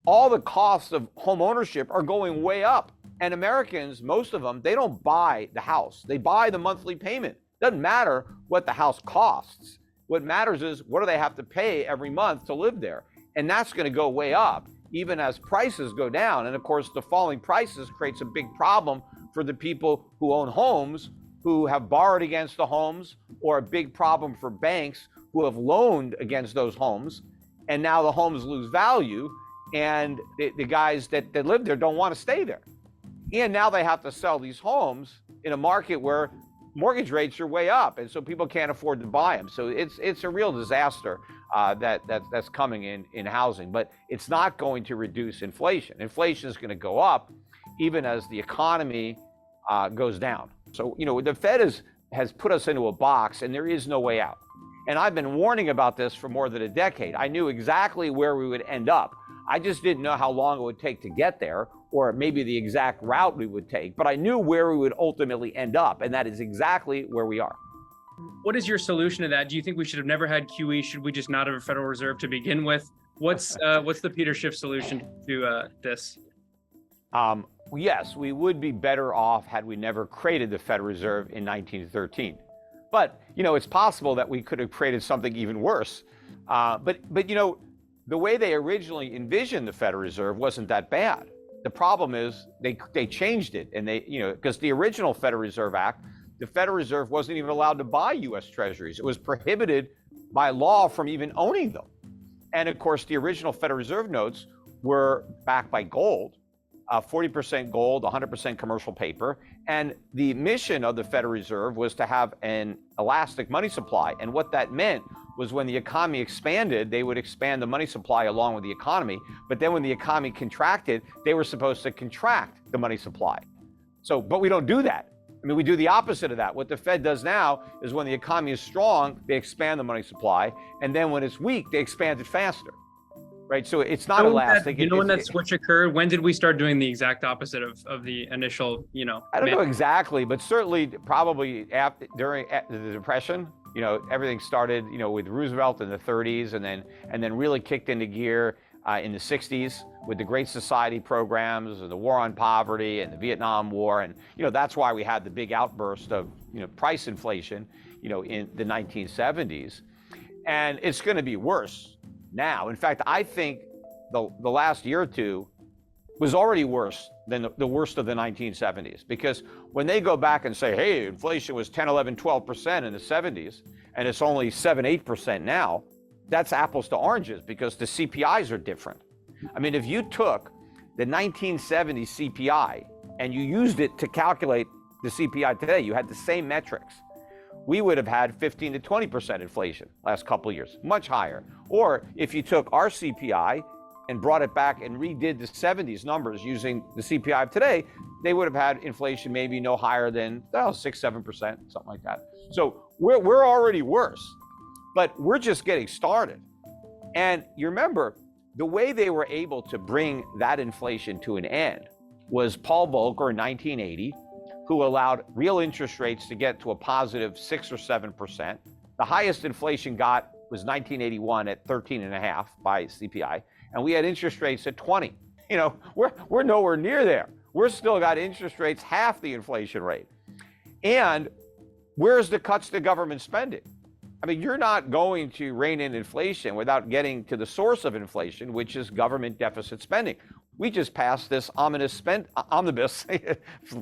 all the costs of home ownership are going way up. And Americans, most of them, they don't buy the house. They buy the monthly payment. Doesn't matter what the house costs. What matters is what do they have to pay every month to live there? And that's going to go way up, even as prices go down. And of course, the falling prices creates a big problem for the people who own homes, who have borrowed against the homes, or a big problem for banks who have loaned against those homes. And now the homes lose value, and the guys that live there don't want to stay there. And now they have to sell these homes in a market where mortgage rates are way up, and so people can't afford to buy them. So it's a real disaster that's coming in housing, but it's not going to reduce inflation. Inflation is going to go up even as the economy goes down. So, the Fed has put us into a box, and there is no way out. And I've been warning about this for more than a decade. I knew exactly where we would end up. I just didn't know how long it would take to get there, or maybe the exact route we would take, but I knew where we would ultimately end up, and that is exactly where we are. What is your solution to that? Do you think we should have never had QE? Should we just not have a Federal Reserve to begin with? What's the Peter Schiff solution to this? Yes, we would be better off had we never created the Federal Reserve in 1913. But, it's possible that we could have created something even worse. But the way they originally envisioned the Federal Reserve wasn't that bad. The problem is they changed it, and because the original Federal Reserve Act, the Federal Reserve wasn't even allowed to buy U.S. Treasuries. It was prohibited by law from even owning them. And of course, the original Federal Reserve notes were backed by gold, 40% gold, 100% commercial paper. And the mission of the Federal Reserve was to have an elastic money supply. And what that meant was when the economy expanded, they would expand the money supply along with the economy. But then when the economy contracted, they were supposed to contract the money supply. But we don't do that. We do the opposite of that. What the Fed does now is when the economy is strong, they expand the money supply. And then when it's weak, they expand it faster. Right? So it's not elastic. When that switch occurred, when did we start doing the exact opposite of the initial, I don't know exactly, but certainly probably during the Depression, everything started, with Roosevelt in the 30s, and then really kicked into gear in the 60s with the Great Society programs and the War on Poverty and the Vietnam War. And, that's why we had the big outburst of, price inflation, in the 1970s. And it's going to be worse now. In fact, I think the last year or two was already worse than the worst of the 1970s, because when they go back and say, hey, inflation was 10, 11, 12% in the 70s, and it's only 7, 8% now, that's apples to oranges, because the CPIs are different. If you took the 1970 CPI and you used it to calculate the CPI today, you had the same metrics, we would have had 15 to 20% inflation last couple of years, much higher. Or if you took our CPI and brought it back and redid the 70s numbers using the CPI of today, they would have had inflation maybe no higher than 6, 7%, something like that. So we're already worse, but we're just getting started. And you remember, the way they were able to bring that inflation to an end was Paul Volcker in 1980, who allowed real interest rates to get to a positive 6 or 7%. The highest inflation got was 1981 at 13.5 by CPI, and we had interest rates at 20. We're nowhere near there. We're still got interest rates half the inflation rate. And where's the cuts to government spending? You're not going to rein in inflation without getting to the source of inflation, which is government deficit spending. We just passed this omnibus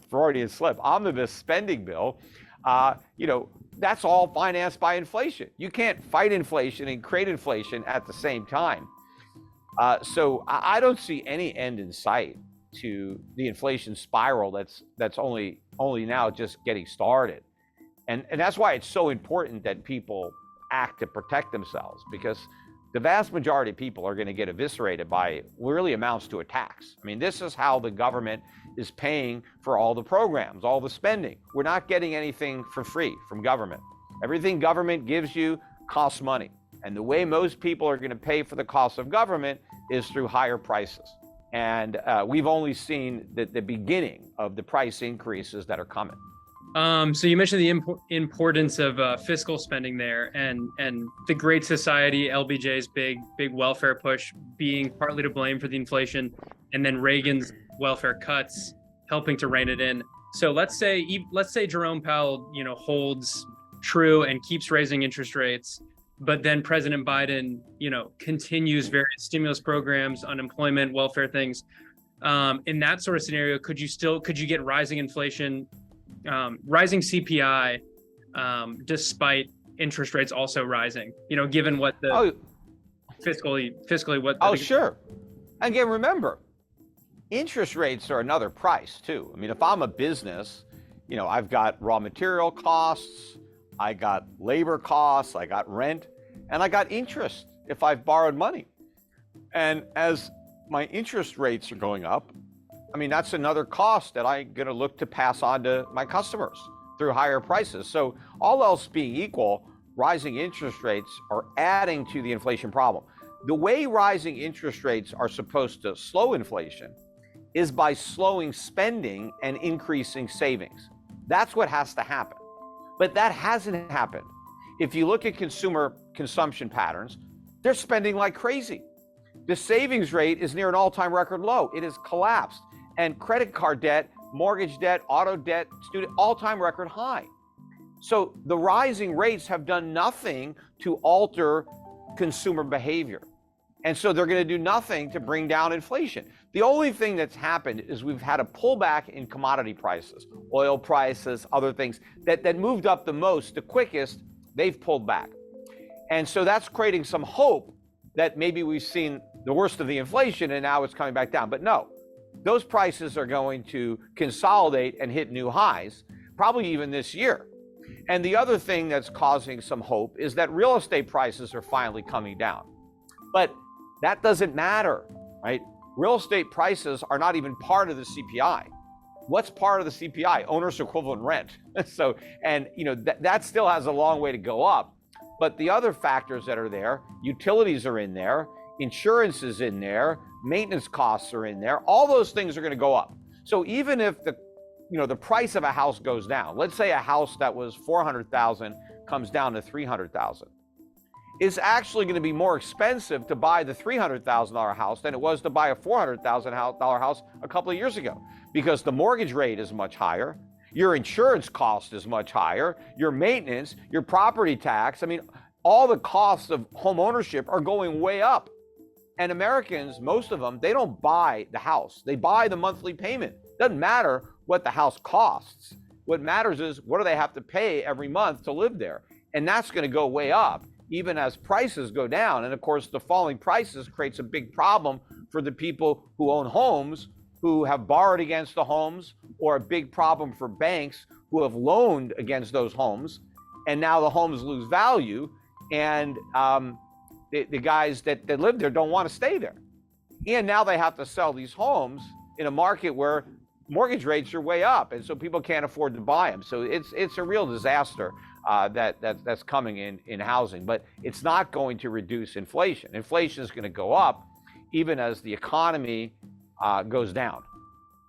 Freudian slip, omnibus spending bill. That's all financed by inflation. You can't fight inflation and create inflation at the same time. So I don't see any end in sight to the inflation spiral that's only now just getting started. And that's why it's so important that people act to protect themselves, because the vast majority of people are going to get eviscerated by what really amounts to a tax. This is how the government is paying for all the programs, all the spending. We're not getting anything for free from government. Everything government gives you costs money. And the way most people are going to pay for the cost of government is through higher prices. And we've only seen the beginning of the price increases that are coming. So you mentioned the importance of fiscal spending there, and the Great Society, LBJ's big welfare push being partly to blame for the inflation, and then Reagan's welfare cuts helping to rein it in. So let's say Jerome Powell, holds true and keeps raising interest rates, but then President Biden, continues various stimulus programs, unemployment, welfare things. In that sort of scenario, could you get rising inflation, rising CPI, despite interest rates also rising, given what the fiscally what. Sure. Again, remember, interest rates are another price too. I mean, if I'm a business, I've got raw material costs, I got labor costs, I got rent, and I got interest if I've borrowed money. And as my interest rates are going up, I mean, that's another cost that I'm going to look to pass on to my customers through higher prices. So all else being equal, rising interest rates are adding to the inflation problem. The way rising interest rates are supposed to slow inflation is by slowing spending and increasing savings. That's what has to happen. But that hasn't happened. If you look at consumer consumption patterns, they're spending like crazy. The savings rate is near an all-time record low. It has collapsed. And credit card debt, mortgage debt, auto debt, student, all-time record high. So the rising rates have done nothing to alter consumer behavior. And so they're going to do nothing to bring down inflation. The only thing that's happened is we've had a pullback in commodity prices, oil prices, other things that moved up the most, the quickest, they've pulled back. And so that's creating some hope that maybe we've seen the worst of the inflation and now it's coming back down. But no, those prices are going to consolidate and hit new highs, probably even this year. And the other thing that's causing some hope is that real estate prices are finally coming down. But that doesn't matter, right? Real estate prices are not even part of the CPI. What's part of the CPI? Owner's equivalent rent. So, and that still has a long way to go up. But the other factors that are there, utilities are in there, insurance is in there, maintenance costs are in there. All those things are going to go up. So even if the price of a house goes down, let's say a house that was $400,000 comes down to $300,000. It's actually going to be more expensive to buy the $300,000 house than it was to buy a $400,000 house a couple of years ago, because the mortgage rate is much higher, your insurance cost is much higher, your maintenance, your property tax. I mean, all the costs of home ownership are going way up. And Americans, most of them, they don't buy the house. They buy the monthly payment. Doesn't matter what the house costs. What matters is what do they have to pay every month to live there? And that's going to go way up, even as prices go down. And of course, the falling prices creates a big problem for the people who own homes, who have borrowed against the homes, or a big problem for banks who have loaned against those homes. And now the homes lose value. And the guys that live there don't want to stay there. And now they have to sell these homes in a market where mortgage rates are way up. And so people can't afford to buy them. So it's a real disaster that's coming in housing, but it's not going to reduce inflation. Inflation is going to go up even as the economy goes down.